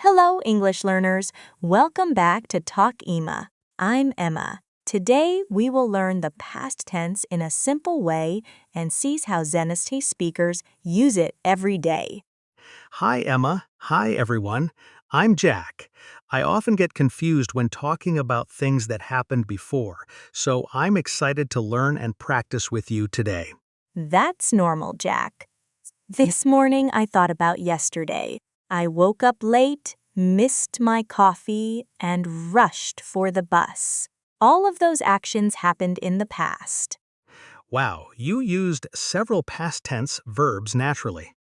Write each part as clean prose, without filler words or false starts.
Hello, English learners. Welcome back to Talk Ema. I'm Emma. Today, we will learn the past tense in a simple way and see how Zenity speakers use it every day. Hi, Emma. Hi, everyone. I'm Jack. I often get confused when talking about things that happened before, so I'm excited to learn and practice with you today. That's normal, Jack. This morning, I thought about yesterday. I woke up late, missed my coffee, and rushed for the bus. All of those actions happened in the past. Wow, you used several past tense verbs naturally.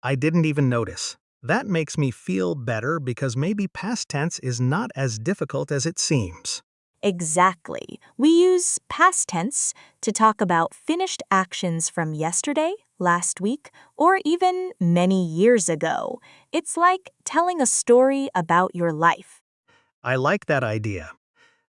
I didn't even notice. That makes me feel better because maybe past tense is not as difficult as it seems. Exactly. We use past tense to talk about finished actions from yesterday, last week, or even many years ago. It's like telling a story about your life. I like that idea.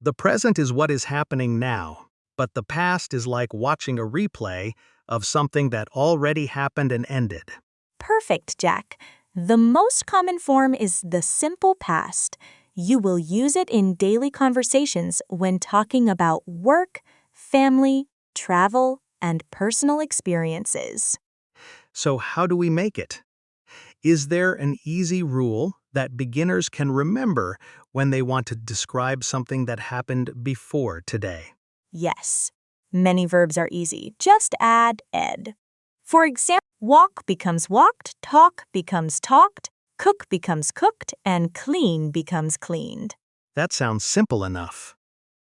The present is what is happening now, but the past is like watching a replay of something that already happened and ended. Perfect, Jack. The most common form is the simple past. You will use it in daily conversations when talking about work, family, travel, and personal experiences. So, how do we make it? Is there an easy rule that beginners can remember when they want to describe something that happened before today? Yes, many verbs are easy. Just add ed. For example, walk becomes walked, talk becomes talked, cook becomes cooked, and clean becomes cleaned. That sounds simple enough.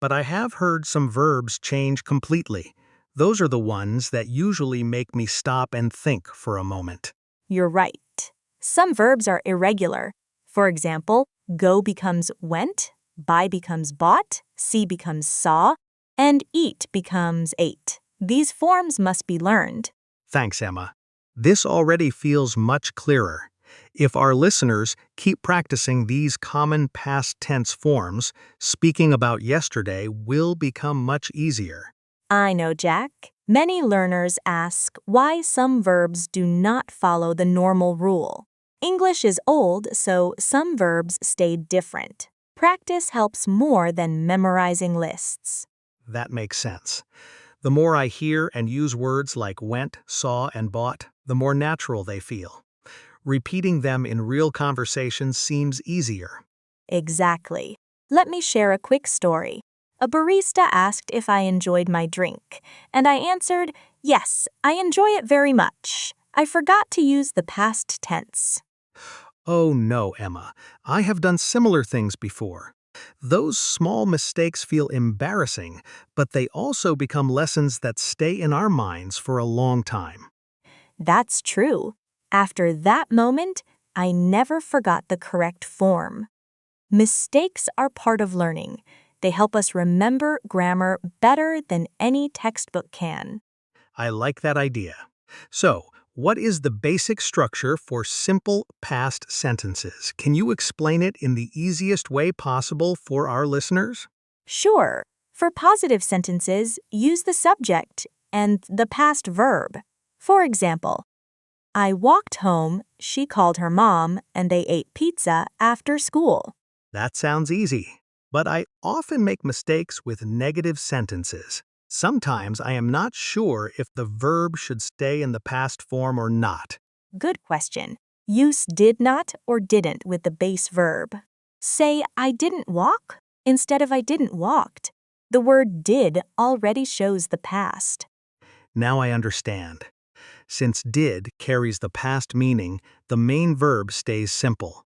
But I have heard some verbs change completely. Those are the ones that usually make me stop and think for a moment. You're right. Some verbs are irregular. For example, go becomes went, buy becomes bought, see becomes saw, and eat becomes ate. These forms must be learned. Thanks, Emma. This already feels much clearer. If our listeners keep practicing these common past tense forms, speaking about yesterday will become much easier. I know, Jack. Many learners ask why some verbs do not follow the normal rule. English is old, so some verbs stay different. Practice helps more than memorizing lists. That makes sense. The more I hear and use words like went, saw, and bought, the more natural they feel. Repeating them in real conversations seems easier. Exactly. Let me share a quick story. A barista asked if I enjoyed my drink, and I answered, yes, I enjoy it very much. I forgot to use the past tense. Oh no, Emma. I have done similar things before. Those small mistakes feel embarrassing, but they also become lessons that stay in our minds for a long time. That's true. After that moment, I never forgot the correct form. Mistakes are part of learning. They help us remember grammar better than any textbook can. I like that idea. So, what is the basic structure for simple past sentences? Can you explain it in the easiest way possible for our listeners? Sure, for positive sentences, use the subject and the past verb. For example, I walked home, she called her mom, and they ate pizza after school. That sounds easy. But I often make mistakes with negative sentences. Sometimes I am not sure if the verb should stay in the past form or not. Good question. Use did not or didn't with the base verb. Say, I didn't walk instead of I didn't walked. The word did already shows the past. Now I understand. Since did carries the past meaning, the main verb stays simple.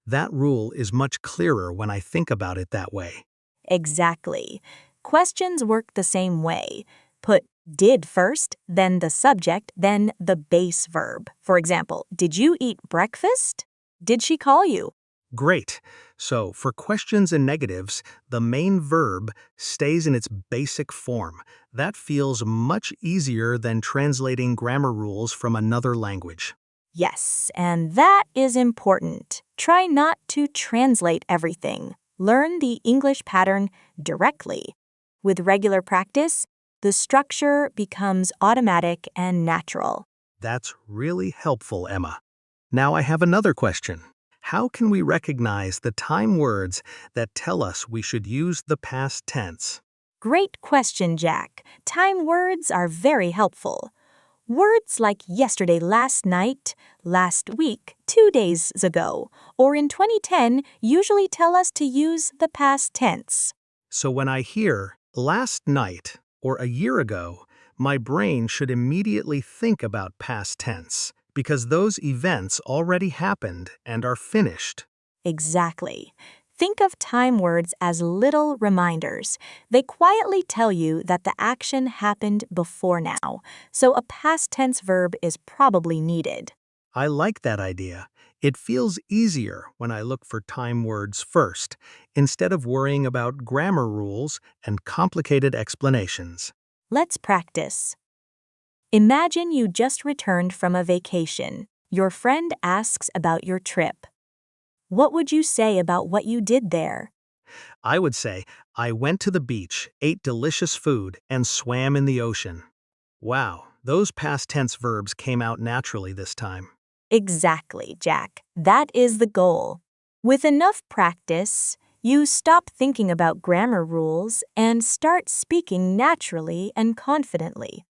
That rule is much clearer when I think about it that way. Exactly. Questions work the same way. Put did first, then the subject, then the base verb. For example, did you eat breakfast? Did she call you? Great. So, for questions and negatives, the main verb stays in its basic form. That feels much easier than translating grammar rules from another language. Yes, and that is important. Try not to translate everything. Learn the English pattern directly. With regular practice, the structure becomes automatic and natural. That's really helpful, Emma. Now I have another question. How can we recognize the time words that tell us we should use the past tense? Great question, Jack. Time words are very helpful. Words like yesterday, last night, last week, 2 days ago, or in 2010 usually tell us to use the past tense. So when I hear last night or a year ago, my brain should immediately think about past tense because those events already happened and are finished. Exactly. Think of time words as little reminders. They quietly tell you that the action happened before now, so a past tense verb is probably needed. I like that idea. It feels easier when I look for time words first, instead of worrying about grammar rules and complicated explanations. Let's practice. Imagine you just returned from a vacation. Your friend asks about your trip. What would you say about what you did there? I would say, I went to the beach, ate delicious food, and swam in the ocean. Wow, those past tense verbs came out naturally this time. Exactly, Jack. That is the goal. With enough practice, you stop thinking about grammar rules and start speaking naturally and confidently.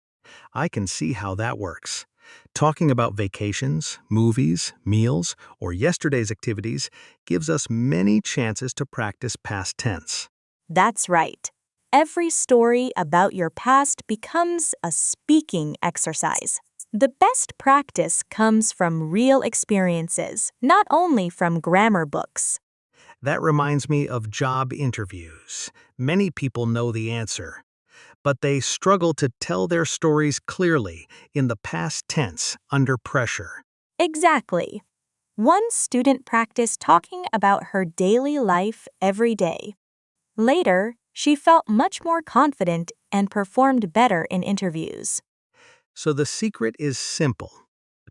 I can see how that works. Talking about vacations, movies, meals, or yesterday's activities gives us many chances to practice past tense. That's right. Every story about your past becomes a speaking exercise. The best practice comes from real experiences, not only from grammar books. That reminds me of job interviews. Many people know the answer, but they struggle to tell their stories clearly in the past tense under pressure. Exactly. One student practiced talking about her daily life every day. Later, she felt much more confident and performed better in interviews. So the secret is simple.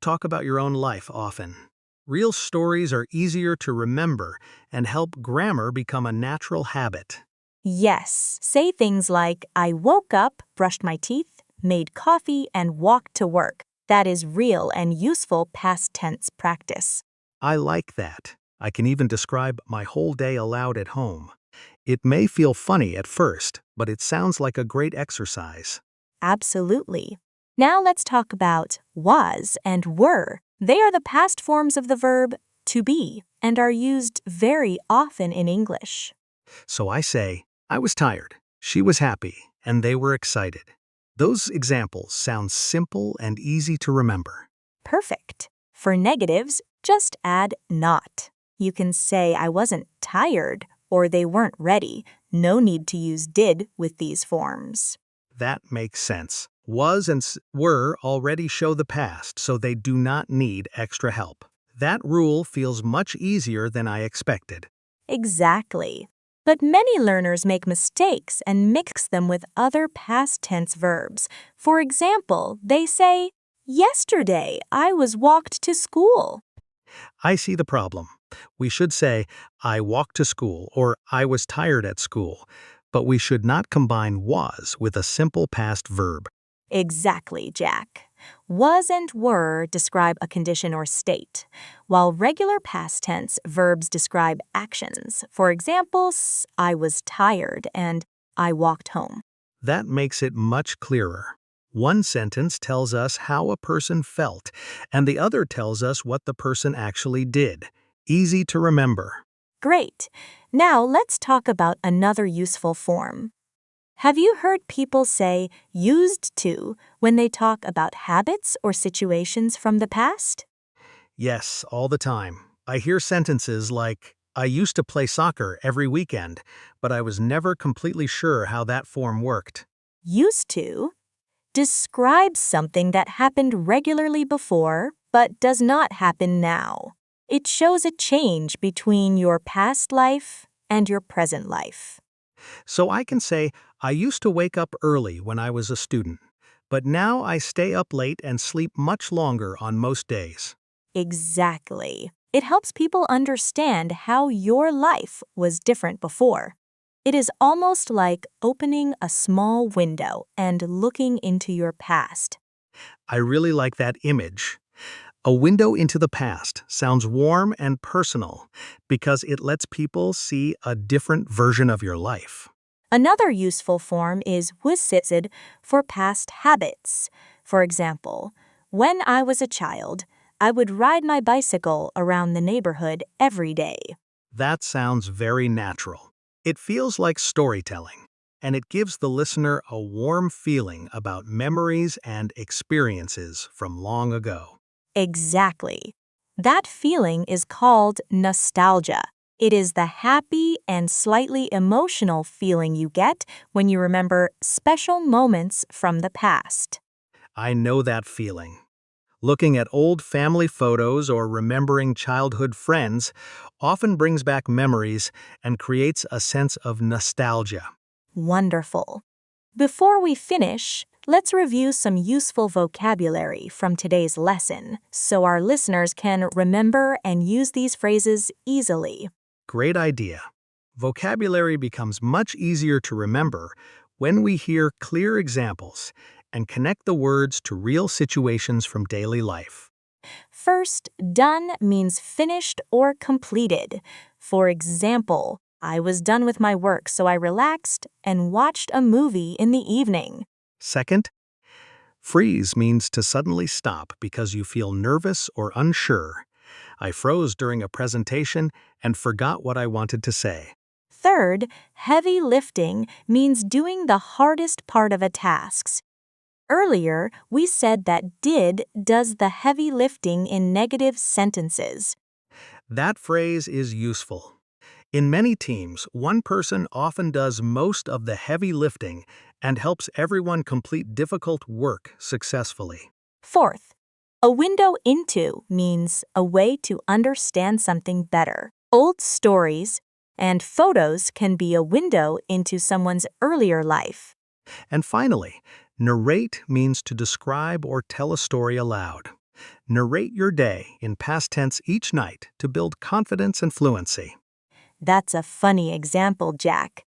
Talk about your own life often. Real stories are easier to remember and help grammar become a natural habit. Yes, say things like, I woke up, brushed my teeth, made coffee, and walked to work. That is real and useful past tense practice. I like that. I can even describe my whole day aloud at home. It may feel funny at first, but it sounds like a great exercise. Absolutely. Now let's talk about was and were. They are the past forms of the verb to be and are used very often in English. So I say, I was tired, she was happy, and they were excited. Those examples sound simple and easy to remember. Perfect. For negatives, just add not. You can say I wasn't tired or they weren't ready. No need to use did with these forms. That makes sense. Was and were already show the past, so they do not need extra help. That rule feels much easier than I expected. Exactly. But many learners make mistakes and mix them with other past tense verbs. For example, they say, yesterday I was walked to school. I see the problem. We should say, I walked to school or I was tired at school, but we should not combine was with a simple past verb. Exactly, Jack. Was and were describe a condition or state, while regular past tense verbs describe actions. For example, I was tired and I walked home. That makes it much clearer. One sentence tells us how a person felt, and the other tells us what the person actually did. Easy to remember. Great. Now let's talk about another useful form. Have you heard people say used to when they talk about habits or situations from the past? Yes, all the time. I hear sentences like, I used to play soccer every weekend, but I was never completely sure how that form worked. Used to describes something that happened regularly before but does not happen now. It shows a change between your past life and your present life. So I can say, I used to wake up early when I was a student, but now I stay up late and sleep much longer on most days. Exactly. It helps people understand how your life was different before. It is almost like opening a small window and looking into your past. I really like that image. A window into the past sounds warm and personal because it lets people see a different version of your life. Another useful form is "would" for past habits. For example, when I was a child, I would ride my bicycle around the neighborhood every day. That sounds very natural. It feels like storytelling, and it gives the listener a warm feeling about memories and experiences from long ago. Exactly. That feeling is called nostalgia. It is the happy and slightly emotional feeling you get when you remember special moments from the past. I know that feeling. Looking at old family photos or remembering childhood friends often brings back memories and creates a sense of nostalgia. Wonderful. Before we finish, let's review some useful vocabulary from today's lesson so our listeners can remember and use these phrases easily. Great idea. Vocabulary becomes much easier to remember when we hear clear examples and connect the words to real situations from daily life. First, done means finished or completed. For example, I was done with my work, so I relaxed and watched a movie in the evening. Second, freeze means to suddenly stop because you feel nervous or unsure. I froze during a presentation and forgot what I wanted to say. Third, heavy lifting means doing the hardest part of a task. Earlier, we said that did does the heavy lifting in negative sentences. That phrase is useful. In many teams, one person often does most of the heavy lifting and helps everyone complete difficult work successfully. Fourth, a window into means a way to understand something better. Old stories and photos can be a window into someone's earlier life. And finally, narrate means to describe or tell a story aloud. Narrate your day in past tense each night to build confidence and fluency. That's a funny example, Jack.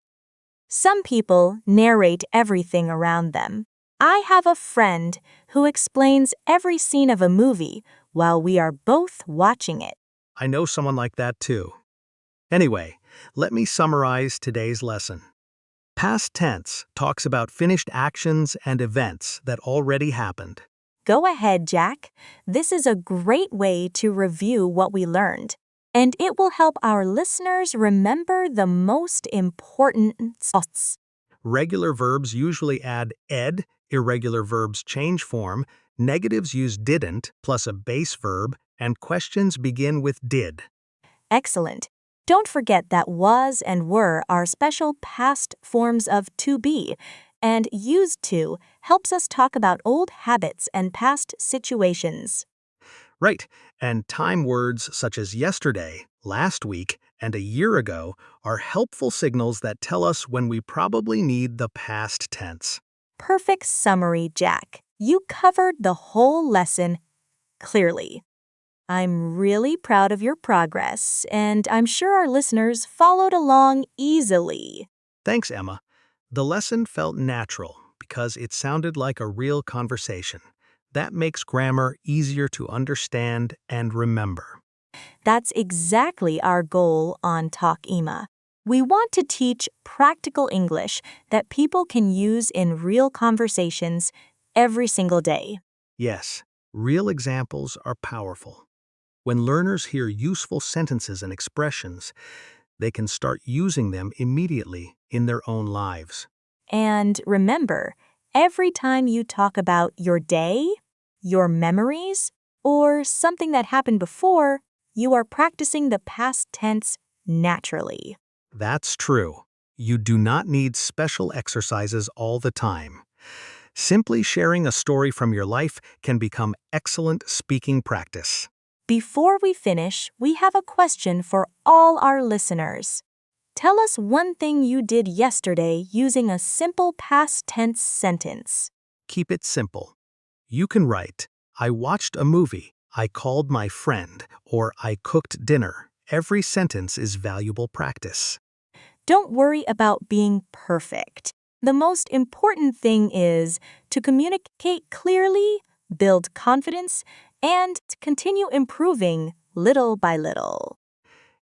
Some people narrate everything around them. I have a friend who explains every scene of a movie while we are both watching it. I know someone like that too. Anyway, let me summarize today's lesson. Past tense talks about finished actions and events that already happened. Go ahead, Jack. This is a great way to review what we learned, and it will help our listeners remember the most important thoughts. Regular verbs usually add ed, irregular verbs change form, negatives use didn't plus a base verb, and questions begin with did. Excellent. Don't forget that was and were are special past forms of to be, and used to helps us talk about old habits and past situations. Right, and time words such as yesterday, last week, and a year ago are helpful signals that tell us when we probably need the past tense. Perfect summary, Jack. You covered the whole lesson clearly. I'm really proud of your progress, and I'm sure our listeners followed along easily. Thanks, Emma. The lesson felt natural because it sounded like a real conversation. That makes grammar easier to understand and remember. That's exactly our goal on Talk Ema. We want to teach practical English that people can use in real conversations every single day. Yes, real examples are powerful. When learners hear useful sentences and expressions, they can start using them immediately in their own lives. And remember, every time you talk about your day, your memories, or something that happened before, you are practicing the past tense naturally. That's true. You do not need special exercises all the time. Simply sharing a story from your life can become excellent speaking practice. Before we finish, we have a question for all our listeners. Tell us one thing you did yesterday using a simple past tense sentence. Keep it simple. You can write, I watched a movie, I called my friend, or I cooked dinner. Every sentence is valuable practice. Don't worry about being perfect. The most important thing is to communicate clearly, build confidence, and to continue improving little by little.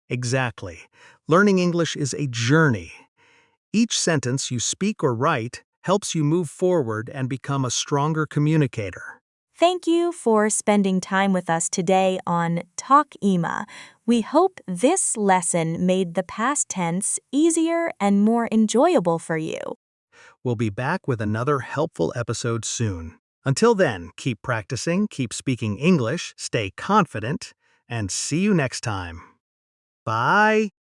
Exactly. Learning English is a journey. Each sentence you speak or write helps you move forward and become a stronger communicator. Thank you for spending time with us today on Talk Ema. We hope this lesson made the past tense easier and more enjoyable for you. We'll be back with another helpful episode soon. Until then, keep practicing, keep speaking English, stay confident, and see you next time. Bye!